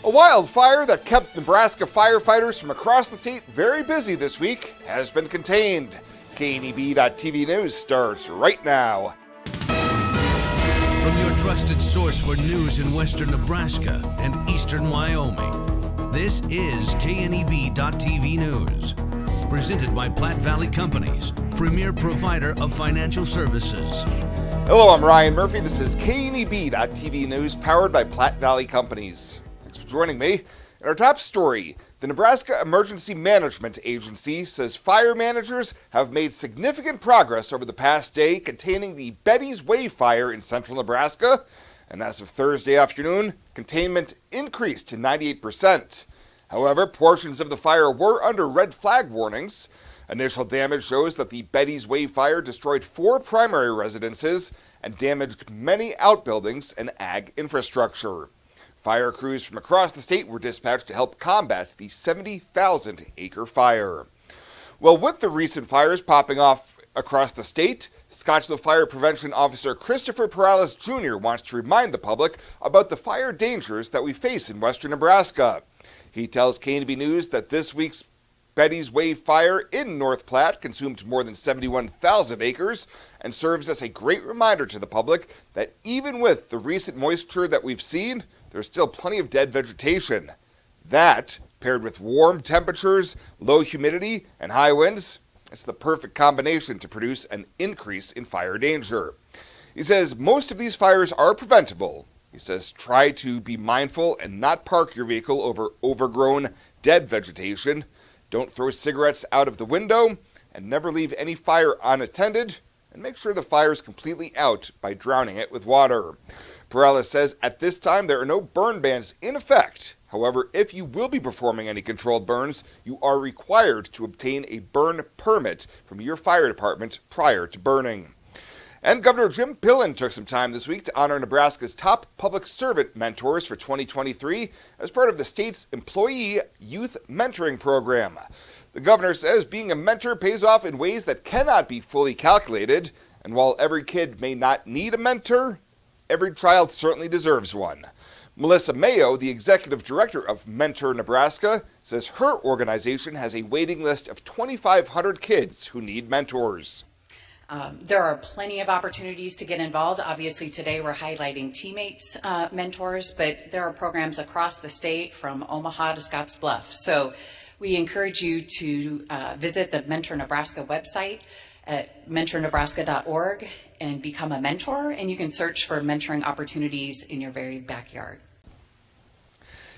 A wildfire that kept Nebraska firefighters from across the state very busy this week has been contained. KNEB.TV News starts right now. From your trusted source for news in western Nebraska and eastern Wyoming, this is KNEB.TV News. Presented by Platte Valley Companies, premier provider of financial services. Hello, I'm Ryan Murphy. This is KNEB.TV News powered by Platte Valley Companies. Thanks for joining me. In our top story, the Nebraska Emergency Management Agency says fire managers have made significant progress over the past day containing the Betty's Way fire in central Nebraska. And as of Thursday afternoon, containment increased to 98%. However, portions of the fire were under red flag warnings. Initial damage shows that the Betty's Way fire destroyed 4 primary residences and damaged many outbuildings and ag infrastructure. Fire crews from across the state were dispatched to help combat the 70,000-acre fire. Well, with the recent fires popping off across the state, Scottsville Fire Prevention Officer Christopher Perales Jr. wants to remind the public about the fire dangers that we face in western Nebraska. He tells KNB News that this week's Betty's Way fire in North Platte consumed more than 71,000 acres and serves as a great reminder to the public that even with the recent moisture that we've seen, there's still plenty of dead vegetation. That, paired with warm temperatures, low humidity, and high winds, it's the perfect combination to produce an increase in fire danger. He says most of these fires are preventable. He says try to be mindful and not park your vehicle over overgrown, dead vegetation. Don't throw cigarettes out of the window, and never leave any fire unattended, and make sure the fire is completely out by drowning it with water. Perales says at this time there are no burn bans in effect. However, if you will be performing any controlled burns, you are required to obtain a burn permit from your fire department prior to burning. And Governor Jim Pillen took some time this week to honor Nebraska's top public servant mentors for 2023 as part of the state's Employee Youth Mentoring Program. The governor says being a mentor pays off in ways that cannot be fully calculated, and while every kid may not need a mentor, every child certainly deserves one. Melissa Mayo, the executive director of Mentor Nebraska, says her organization has a waiting list of 2,500 kids who need mentors. There are plenty of opportunities to get involved. Obviously, today we're highlighting teammates, mentors, but there are programs across the state from Omaha to Scottsbluff. So we encourage you to visit the Mentor Nebraska website at mentornebraska.org and become a mentor, and you can search for mentoring opportunities in your very backyard.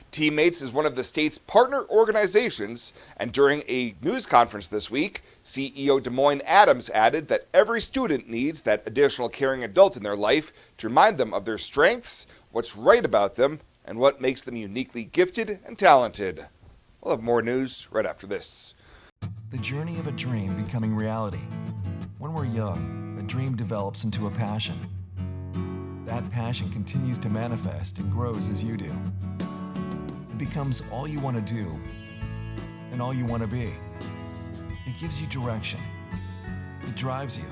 Teammates is one of the state's partner organizations, and during a news conference this week, CEO Des Moines Adams added that every student needs that additional caring adult in their life to remind them of their strengths, what's right about them, and what makes them uniquely gifted and talented. We'll have more news right after this. The journey of a dream becoming reality. When we're young, a dream develops into a passion. That passion continues to manifest and grows as you do. It becomes all you want to do and all you want to be. It gives you direction. It drives you.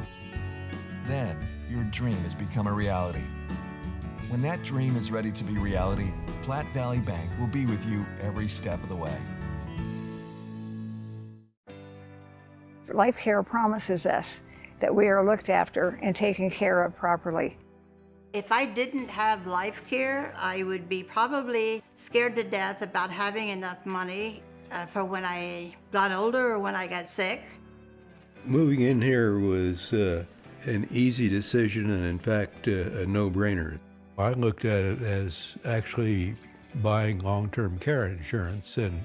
Then your dream has become a reality. When that dream is ready to be reality, Platte Valley Bank will be with you every step of the way. Life Care promises us that we are looked after and taken care of properly. If I didn't have Life Care, I would be probably scared to death about having enough money for when I got older or when I got sick. Moving in here was an easy decision and in fact a no-brainer. I looked at it as actually buying long-term care insurance and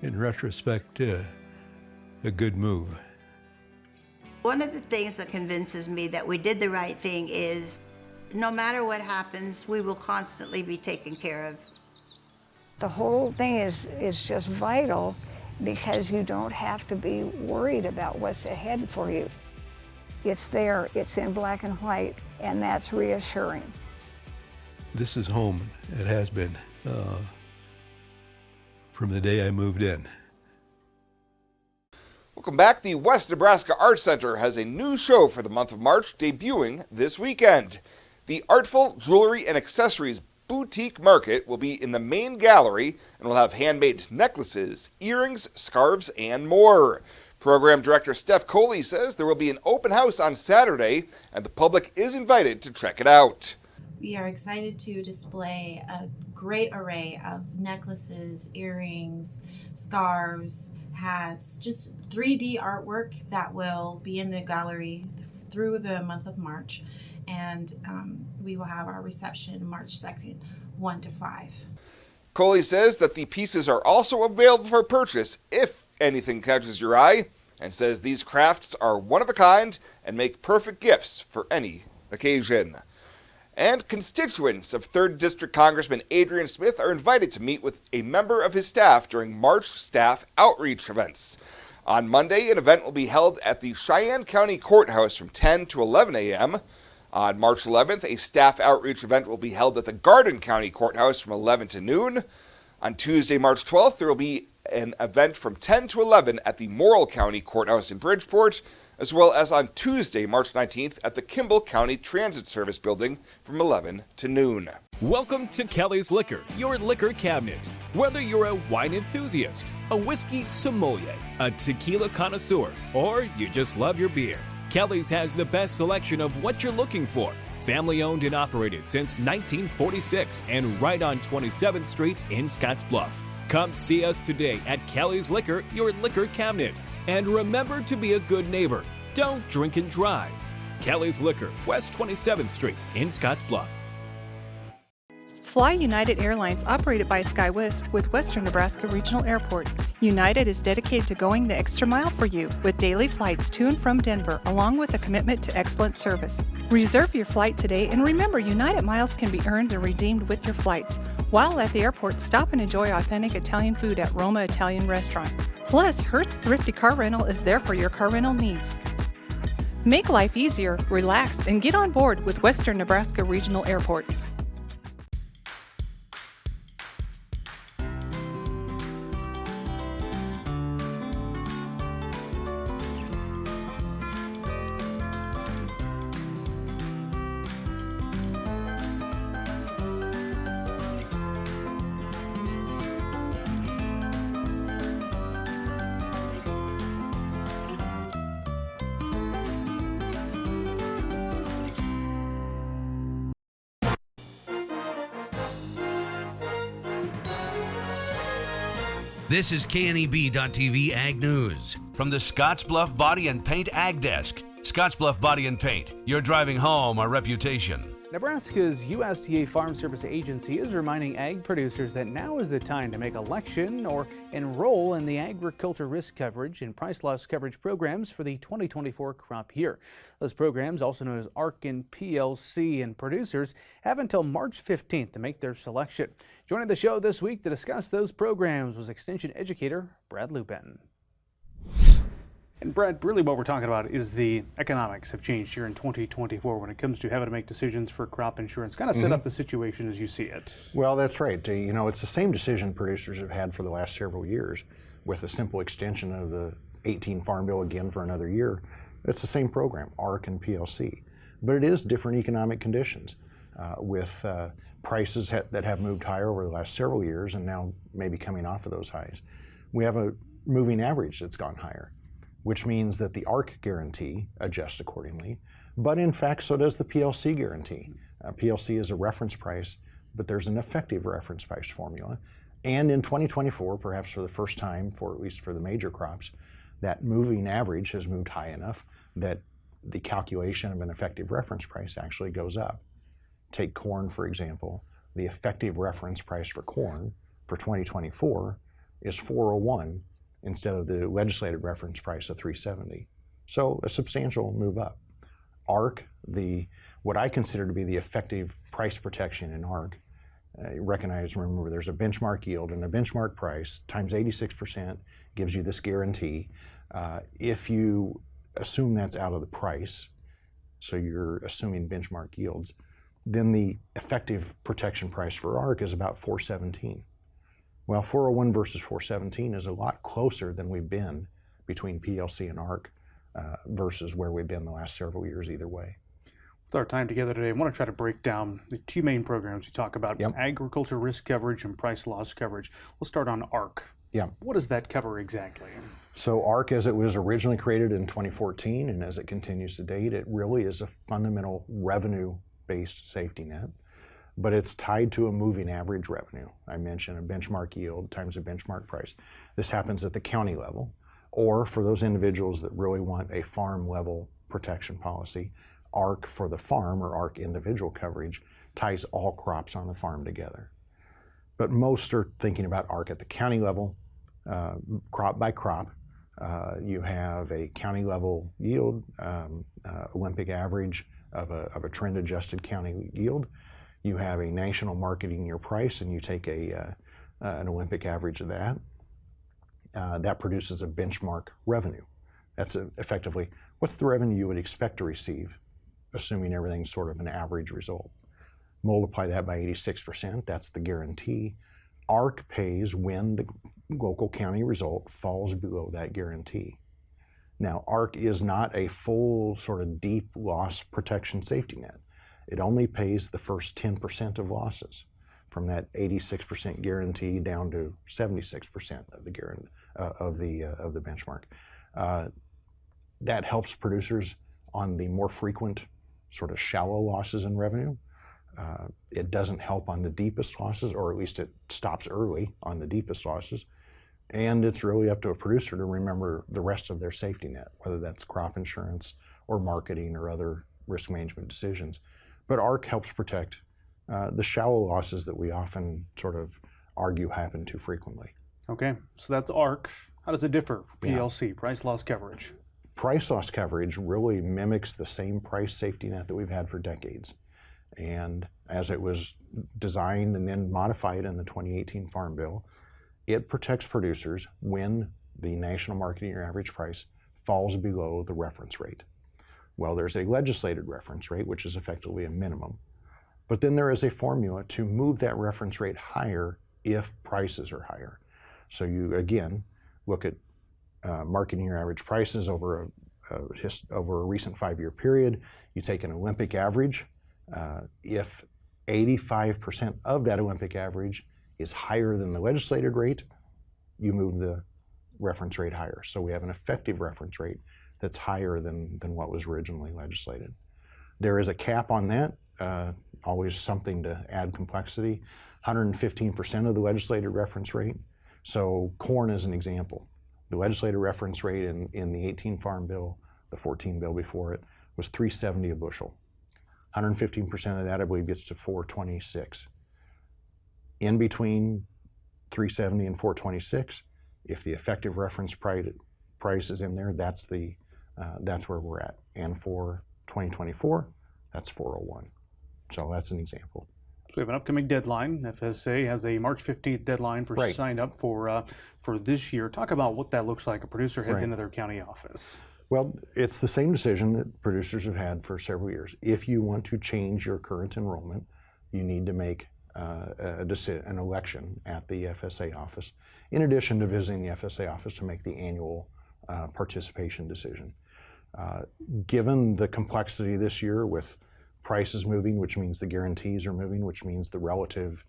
in retrospect a good move. One of the things that convinces me that we did the right thing is no matter what happens, we will constantly be taken care of. The whole thing is just vital because you don't have to be worried about what's ahead for you. It's there, it's in black and white, and that's reassuring. This is home. It has been from the day I moved in. Welcome back. The West Nebraska Arts Center has a new show for the month of March debuting this weekend. The Artful Jewelry and Accessories Boutique Market will be in the main gallery and will have handmade necklaces, earrings, scarves, and more. Program Director Steph Coley says there will be an open house on Saturday, and the public is invited to check it out. We are excited to display a great array of necklaces, earrings, scarves, hats, just 3D artwork that will be in the gallery through the month of March. And we will have our reception March 2nd, 1 to 5. Coley says that the pieces are also available for purchase if anything catches your eye, and says these crafts are one of a kind and make perfect gifts for any occasion. And constituents of 3rd District Congressman Adrian Smith are invited to meet with a member of his staff during March staff outreach events. On Monday, an event will be held at the Cheyenne County Courthouse from 10 to 11 a.m. On March 11th, a staff outreach event will be held at the Garden County Courthouse from 11 to noon. On Tuesday, March 12th, there will be an event from 10 to 11 at the Morrill County Courthouse in Bridgeport, as well as on Tuesday, March 19th, at the Kimball County Transit Service Building from 11 to noon. Welcome to Kelly's Liquor, your liquor cabinet. Whether you're a wine enthusiast, a whiskey sommelier, a tequila connoisseur, or you just love your beer, Kelly's has the best selection of what you're looking for. Family owned and operated since 1946 and right on 27th Street in Scottsbluff. Come see us today at Kelly's Liquor, your liquor cabinet. And remember to be a good neighbor. Don't drink and drive. Kelly's Liquor, West 27th Street in Scottsbluff. Fly United Airlines, operated by SkyWest with Western Nebraska Regional Airport. United is dedicated to going the extra mile for you with daily flights to and from Denver, along with a commitment to excellent service. Reserve your flight today, and remember, United miles can be earned and redeemed with your flights. While at the airport, stop and enjoy authentic Italian food at Roma Italian Restaurant. Plus, Hertz Thrifty Car Rental is there for your car rental needs. Make life easier, relax, and get on board with Western Nebraska Regional Airport. This is KNEB.TV Ag News from the Scottsbluff Body and Paint Ag Desk. Scottsbluff Body and Paint, you're driving home a reputation. Nebraska's USDA Farm Service Agency is reminding ag producers that now is the time to make election or enroll in the agriculture risk coverage and price loss coverage programs for the 2024 crop year. Those programs, also known as ARC and PLC, and producers have until March 15th to make their selection. Joining the show this week to discuss those programs was Extension Educator Brad Lupin. And Brad, really what we're talking about is the economics have changed here in 2024 when it comes to having to make decisions for crop insurance. Kind of set up the situation as you see it. Well, that's right. You know, it's the same decision producers have had for the last several years with a simple extension of the 18 Farm Bill again for another year. It's the same program, ARC and PLC. But it is different economic conditions with prices that have moved higher over the last several years and now maybe coming off of those highs. We have a moving average that's gone higher, which means that the ARC guarantee adjusts accordingly, but in fact so does the PLC guarantee. PLC is a reference price, but there's an effective reference price formula. And in 2024, perhaps for the first time, for at least for the major crops, that moving average has moved high enough that the calculation of an effective reference price actually goes up. Take corn, for example. The effective reference price for corn for 2024 is $4.01 instead of the legislative reference price of $3.70. So a substantial move up. ARC, what I consider to be the effective price protection in ARC, remember there's a benchmark yield, and a benchmark price times 86% gives you this guarantee. If you assume that's out of the price, so you're assuming benchmark yields, then the effective protection price for ARC is about $4.17. Well, 401 versus 417 is a lot closer than we've been between PLC and ARC versus where we've been the last several years either way. With our time together today, I want to try to break down the two main programs we talk about, agriculture risk coverage and price loss coverage. We'll start on ARC. Yeah. What does that cover exactly? So ARC, as it was originally created in 2014 and as it continues to date, it really is a fundamental revenue-based safety net, but it's tied to a moving average revenue. I mentioned a benchmark yield times a benchmark price. This happens at the county level, or for those individuals that really want a farm level protection policy, ARC for the farm, or ARC individual coverage, ties all crops on the farm together. But most are thinking about ARC at the county level, crop by crop. You have a county level yield, Olympic average of a trend adjusted county yield. You have a national marketing year price, and you take an Olympic average of that. That produces a benchmark revenue. That's effectively, what's the revenue you would expect to receive, assuming everything's sort of an average result. Multiply that by 86%, that's the guarantee. ARC pays when the local county result falls below that guarantee. Now, ARC is not a full sort of deep loss protection safety net. It only pays the first 10% of losses, from that 86% guarantee down to 76% of the guarantee of the benchmark. That helps producers on the more frequent sort of shallow losses in revenue. It doesn't help on the deepest losses, or at least it stops early on the deepest losses. And it's really up to a producer to remember the rest of their safety net, whether that's crop insurance or marketing or other risk management decisions. But ARC helps protect the shallow losses that we often sort of argue happen too frequently. Okay, so that's ARC. How does it differ for PLC, price loss coverage? Price loss coverage really mimics the same price safety net that we've had for decades. And as it was designed and then modified in the 2018 Farm Bill, it protects producers when the national marketing year average price falls below the reference rate. Well, there's a legislated reference rate, which is effectively a minimum. But then there is a formula to move that reference rate higher if prices are higher. So you, again, look at marketing year average prices over a recent 5-year period. You take an Olympic average. If 85% of that Olympic average is higher than the legislated rate, you move the reference rate higher. So we have an effective reference rate that's higher than what was originally legislated. There is a cap on that, always something to add complexity, 115% of the legislated reference rate. So corn is an example. The legislative reference rate in the 18 Farm Bill, the 14 bill before it, was $3.70 a bushel. 115% of that, I believe, gets to $4.26. In between $3.70 and $4.26, if the effective reference price is in there, that's where we're at. And for 2024, that's $4.01. So that's an example. So we have an upcoming deadline. FSA has a March 15th deadline for sign up for this year. Talk about what that looks like. A producer heads into their county office. Well, it's the same decision that producers have had for several years. If you want to change your current enrollment, you need to make an election at the FSA office, in addition to visiting the FSA office to make the annual participation decision. Given the complexity this year with prices moving, which means the guarantees are moving, which means the relative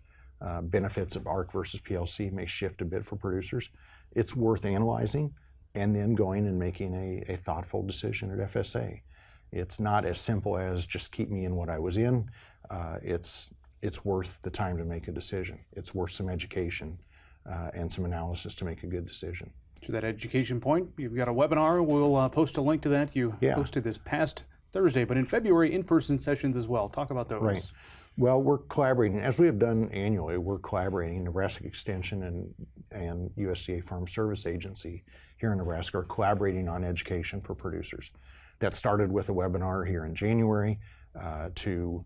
benefits of ARC versus PLC may shift a bit for producers, it's worth analyzing and then going and making a thoughtful decision at FSA. It's not as simple as just keep me in what I was in. It's worth the time to make a decision. It's worth some education and some analysis to make a good decision. To that education point, you've got a webinar. We'll post a link to that. You posted this past Thursday, but in February, in-person sessions as well. Talk about those. Right. Well, we're collaborating, as we have done annually, we're collaborating. Nebraska Extension and USDA Farm Service Agency here in Nebraska are collaborating on education for producers. That started with a webinar here in January to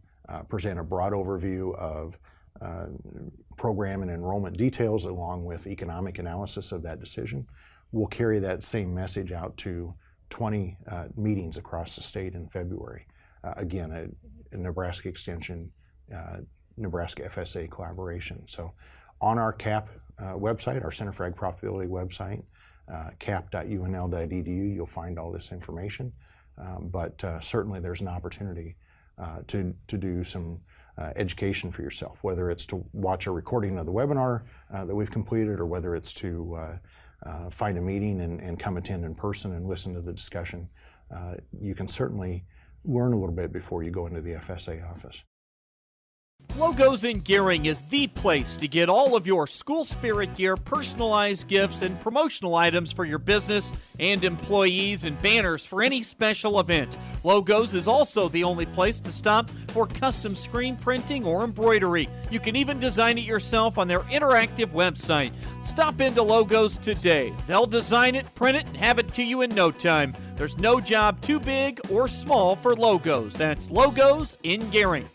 present a broad overview of program and enrollment details along with economic analysis of that decision. We'll carry that same message out to 20 meetings across the state in February. Again, a Nebraska Extension, Nebraska FSA collaboration. So on our CAP website, our Center for Ag Profitability website, cap.unl.edu, you'll find all this information. But certainly there's an opportunity to do some education for yourself, whether it's to watch a recording of the webinar that we've completed, or whether it's to find a meeting and come attend in person and listen to the discussion. You can certainly learn a little bit before you go into the FSA office. Logos in Gering is the place to get all of your school spirit gear, personalized gifts, and promotional items for your business and employees, and banners for any special event. Logos is also the only place to stop for custom screen printing or embroidery. You can even design it yourself on their interactive website. Stop into Logos today. They'll design it, print it, and have it to you in no time. There's no job too big or small for Logos. That's Logos in Gering.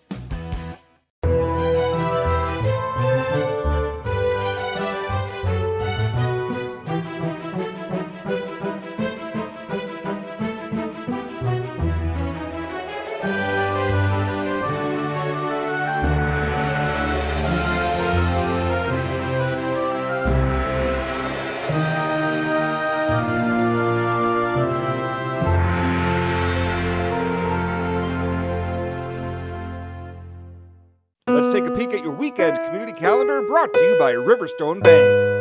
Let's take a peek at your weekend community calendar, brought to you by Riverstone Bank.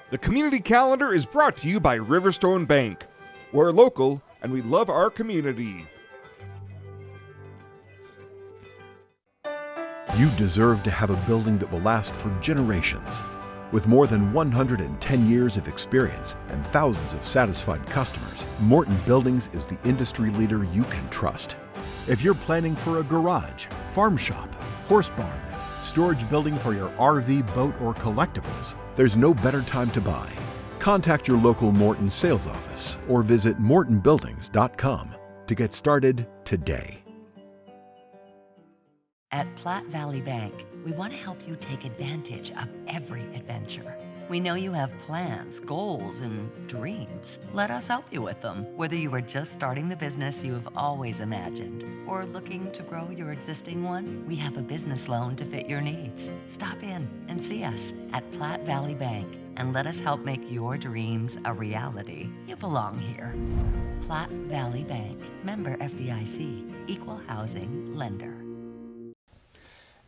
The community calendar is brought to you by Riverstone Bank. We're local and we love our community. You deserve to have a building that will last for generations. With more than 110 years of experience and thousands of satisfied customers, Morton Buildings is the industry leader you can trust. If you're planning for a garage, farm shop, horse barn, storage building for your RV, boat, or collectibles, there's no better time to buy. Contact your local Morton sales office or visit mortonbuildings.com to get started today. At Platte Valley Bank, we want to help you take advantage of every adventure. We know you have plans, goals, and dreams. Let us help you with them. Whether you are just starting the business you have always imagined or looking to grow your existing one, we have a business loan to fit your needs. Stop in and see us at Platte Valley Bank and let us help make your dreams a reality. You belong here. Platte Valley Bank, member FDIC, equal housing lender.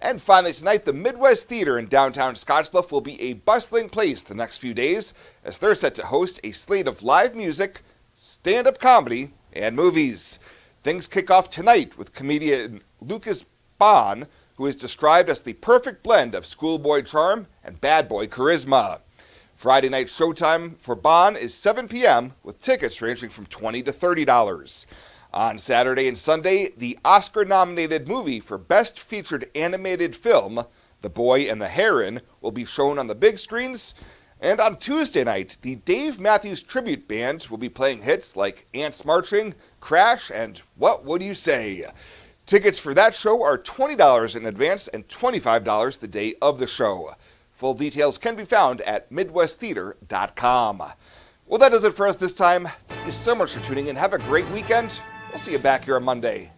And finally tonight, the Midwest Theater in downtown Scottsbluff will be a bustling place the next few days, as they're set to host a slate of live music, stand-up comedy, and movies. Things kick off tonight with comedian Lucas Bond, who is described as the perfect blend of schoolboy charm and bad boy charisma. Friday night showtime for Bond is 7 p.m. with tickets ranging from $20 to $30. On Saturday and Sunday, the Oscar-nominated movie for Best Featured Animated Film, The Boy and the Heron, will be shown on the big screens. And on Tuesday night, the Dave Matthews Tribute Band will be playing hits like Ants Marching, Crash, and What Would You Say? Tickets for that show are $20 in advance and $25 the day of the show. Full details can be found at MidwestTheater.com. Well, that does it for us this time. Thank you so much for tuning in. Have a great weekend. We'll see you back here on Monday.